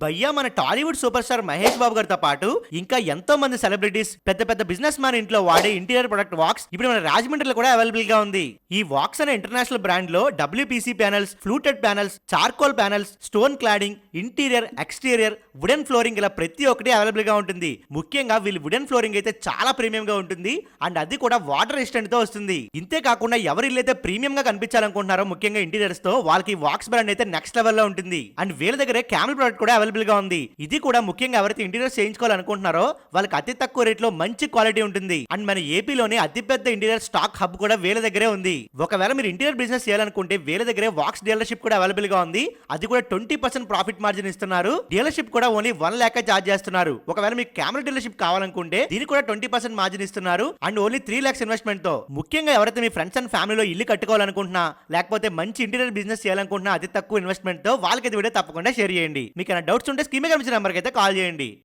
భయ్యా మన Tollywood super star Mahesh Babu గారితో పాటు ఇంకా ఎంతో మంది సెలబ్రిటీస్ పెద్ద పెద్ద బిజినెస్ మ్యాన్ ఇంట్లో వాడే ఇంటీరియర్ ప్రొడక్ట్ వాక్స్ ఇప్పుడు మన రాజమండ్రిలో కూడా అవైలబుల్ గా ఉంది. ఈ వాక్స్ అనే ఇంటర్నేషనల్ బ్రాండ్ లో WPC panels, fluted panels, charcoal panels, stone cladding, interior, exterior, wooden flooring ఇలా ప్రతి ఒక్కటి అవైలబుల్ గా ఉంటుంది. ముఖ్యంగా వీళ్ళు వుడెన్ ఫ్లోరింగ్ అయితే చాలా ప్రీమియం గా ఉంటుంది అండ్ అది కూడా వాటర్ రెసిస్టెంట్ తో వస్తుంది. ఇంతే కాకుండా ఎవరి ఇల్లు అయితే ప్రీమియం గా కనిపించాలనుకుంటున్నారో ముఖ్యంగా ఇంటీరియర్స్ తో వాళ్ళకి వాక్స్ బ్రాండ్ అయితే నెక్స్ట్ లెవెల్ లో ఉంటుంది. అండ్ వీళ్ళ దగ్గర క్యామెల్ ప్రొడక్ట్ కూడా అవైలబుల్ గా ఉంది. ఇది కూడా ముఖ్యంగా ఎవరైతే ఇంటీరియర్స్ చేయించుకోవాలనుకుంటున్నారో వాళ్ళకి అతి తక్కువ రేట్ లో మంచి క్వాలిటీ ఉంటుంది. అండ్ మన ఏపీలోనే అతిపెద్ద ఇంటీరియర్ స్టాక్ హబ్ కూడా వీళ్ళ దగ్గరే ఉంది. ఒకవేళ మీరు ఇంటీరియర్ బిజినెస్ చేయాలనుకుంటే వీళ్ళ దగ్గరే వాక్స్ డీలర్షిప్ కూడా అవైలబుల్ గా ఉంది. అది కూడా 20% ప్రాఫిట్ మార్జిన్ ఇస్తున్నారు. డీలర్షిప్ కూడా ఓన్లీ 1 lakh చార్జ్ చేస్తున్నారు. ఒకవేళ మీకు కెమెరా డీలర్షిప్ కావాలనుకుంటే దీనికి కూడా 20% మార్జిన్ ఇస్తున్నారు అండ్ ఓన్లీ 3 lakhs ఇన్వెస్ట్మెంట్ తో. ముఖ్యంగా ఎవరైతే మీ ఫ్రెండ్స్ అండ్ ఫ్యామిలీలో ఇల్లు కట్టుకోవాలనుకుంటున్నా లేకపోతే మంచి ఇంటీరియర్ బిజినెస్ చేయాలనుకుంటున్నా అతి తక్కువ ఇన్వెస్ట్మెంట్ తో వాళ్ళకి వీడియో తప్పకుండా షేర్ చేయండి. మీకు డౌట్స్ ఉంటే స్క్రీన్ మీద కనిపించిన నెంబర్కి అయితే కాల్ చేయండి.